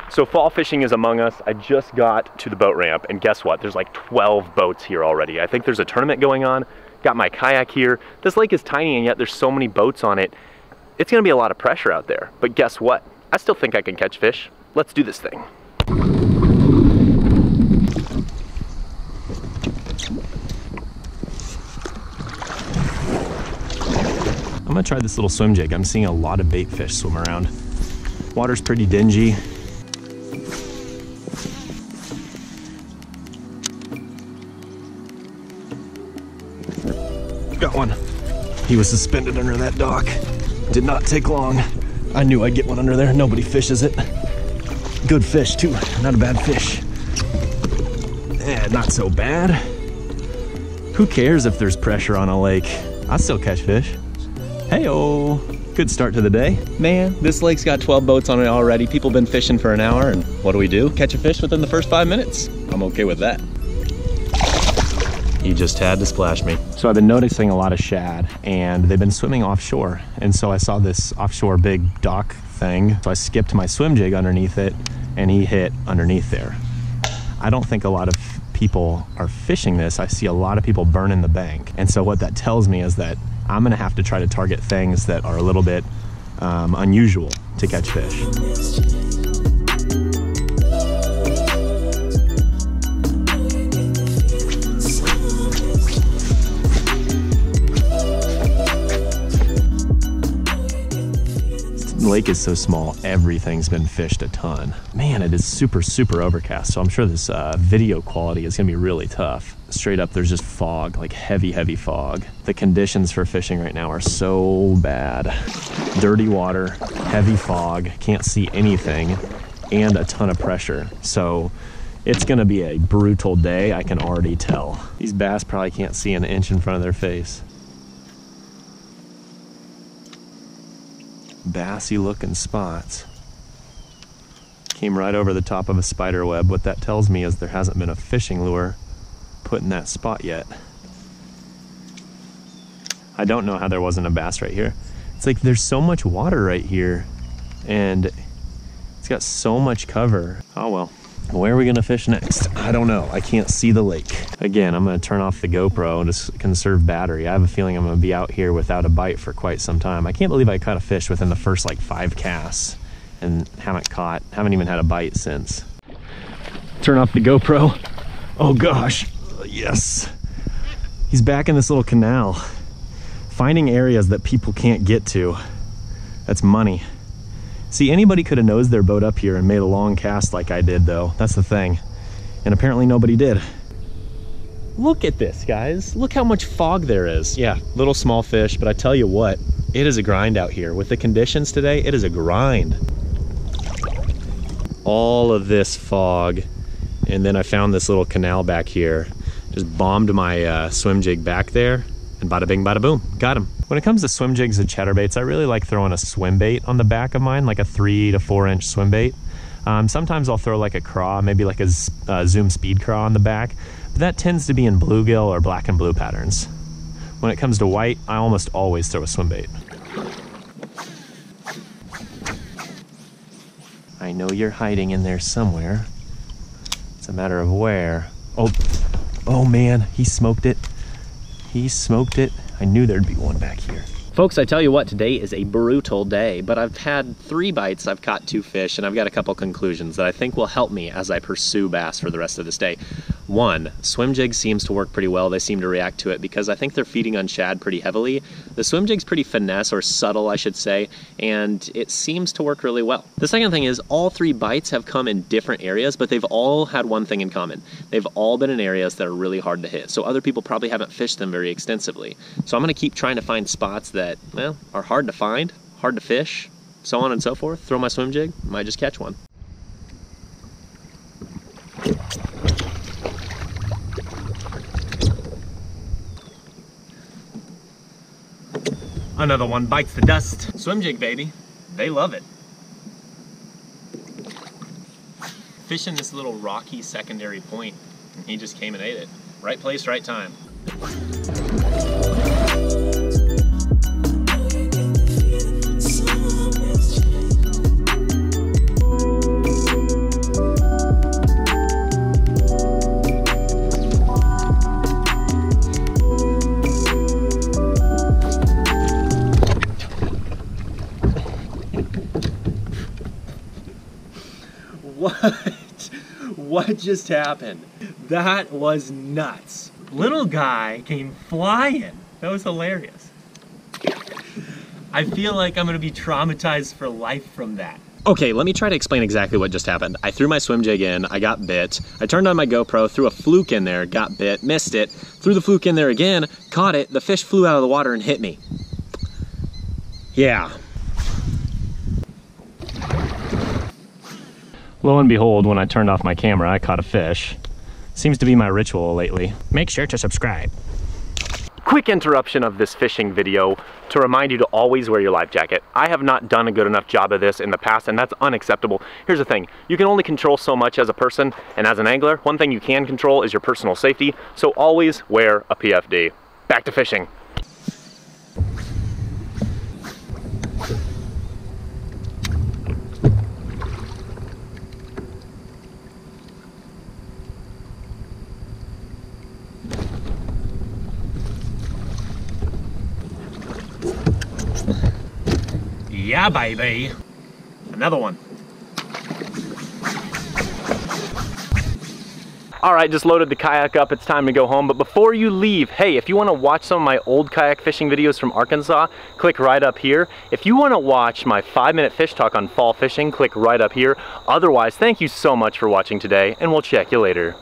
So fall fishing is among us. I just got to the boat ramp, and guess what? There's like 12 boats here already. I think there's a tournament going on. Got my kayak here. This lake is tiny, and yet there's so many boats on it. It's gonna be a lot of pressure out there. But guess what? I still think I can catch fish. Let's do this thing. I'm gonna try this little swim jig. I'm seeing a lot of bait fish swim around. Water's pretty dingy. Got one. He was suspended under that dock. Did not take long. I knew I'd get one under there. Nobody fishes it. Good fish too, not a bad fish. Not so bad. Who cares if there's pressure on a lake? I still catch fish. Hey-oh. Good start to the day. Man, this lake's got 12 boats on it already. People been fishing for an hour, and what do? Catch a fish within the first 5 minutes. I'm okay with that. He just had to splash me. So I've been noticing a lot of shad, and they've been swimming offshore. And so I saw this offshore big dock thing. So I skipped my swim jig underneath it, and he hit underneath there. I don't think a lot of people are fishing this. I see a lot of people burning the bank. And so what that tells me is that I'm gonna have to try to target things that are a little bit unusual to catch fish. The lake is so small, everything's been fished a ton. Man, it is super, super overcast, so I'm sure this video quality is gonna be really tough. Straight up, there's just fog, like heavy, heavy fog. The conditions for fishing right now are so bad. Dirty water, heavy fog, can't see anything, and a ton of pressure. So it's gonna be a brutal day, I can already tell. These bass probably can't see an inch in front of their face. Bassy looking spots. Came right over the top of a spider web. What that tells me is there hasn't been a fishing lure put in that spot yet. I don't know how there wasn't a bass right here. It's like there's so much water right here, and it's got so much cover. Oh well. Where are we gonna fish next? I don't know. I can't see the lake. Again, I'm gonna turn off the GoPro and just conserve battery. I have a feeling I'm gonna be out here without a bite for quite some time. I can't believe I caught a fish within the first like 5 casts and haven't even had a bite since. Turn off the GoPro. Oh gosh, yes. He's back in this little canal. Finding areas that people can't get to. That's money. See, anybody could have nosed their boat up here and made a long cast like I did, though. That's the thing. And apparently nobody did. Look at this, guys. Look how much fog there is. Yeah, little small fish, but I tell you what, it is a grind out here. With the conditions today, it is a grind. All of this fog, and then I found this little canal back here. Just bombed my swim jig back there, and bada bing, bada boom, got him. When it comes to swim jigs and chatterbaits, I really like throwing a swim bait on the back of mine, like a 3 to 4 inch swim bait. Sometimes I'll throw like a craw, maybe like a Zoom speed craw on the back, but that tends to be in bluegill or black and blue patterns. When it comes to white, I almost always throw a swim bait. I know you're hiding in there somewhere. It's a matter of where. Oh man, he smoked it. He smoked it. I knew there'd be one back here. Folks, I tell you what, today is a brutal day, but I've had 3 bites, I've caught 2 fish, and I've got a couple conclusions that I think will help me as I pursue bass for the rest of this day. 1, swim jig seems to work pretty well. They seem to react to it because I think they're feeding on shad pretty heavily. The swim jig's pretty finesse, or subtle, I should say, and it seems to work really well. The second thing is all 3 bites have come in different areas, but they've all had one thing in common. They've all been in areas that are really hard to hit, so other people probably haven't fished them very extensively. So I'm gonna keep trying to find spots that, well, are hard to find, hard to fish, so on and so forth. Throw my swim jig, might just catch one. Another one bites the dust. Swim jig, baby. They love it. Fishing this little rocky secondary point, and he just came and ate it. Right place, right time. What just happened? That was nuts. Little guy came flying. That was hilarious. I feel like I'm gonna be traumatized for life from that. Okay, let me try to explain exactly what just happened. I threw my swim jig in, I got bit. I turned on my GoPro, threw a fluke in there, got bit, missed it, threw the fluke in there again, caught it, the fish flew out of the water and hit me. Yeah. Lo and behold, when I turned off my camera, I caught a fish. Seems to be my ritual lately. Make sure to subscribe. Quick interruption of this fishing video to remind you to always wear your life jacket. I have not done a good enough job of this in the past, and that's unacceptable. Here's the thing, you can only control so much as a person, and as an angler, one thing you can control is your personal safety, so always wear a PFD. Back to fishing. Yeah, baby. Another one. All right, just loaded the kayak up. It's time to go home. But before you leave, hey, if you want to watch some of my old kayak fishing videos from Arkansas, click right up here. If you want to watch my 5-minute fish talk on fall fishing, click right up here. Otherwise, thank you so much for watching today, and we'll check you later.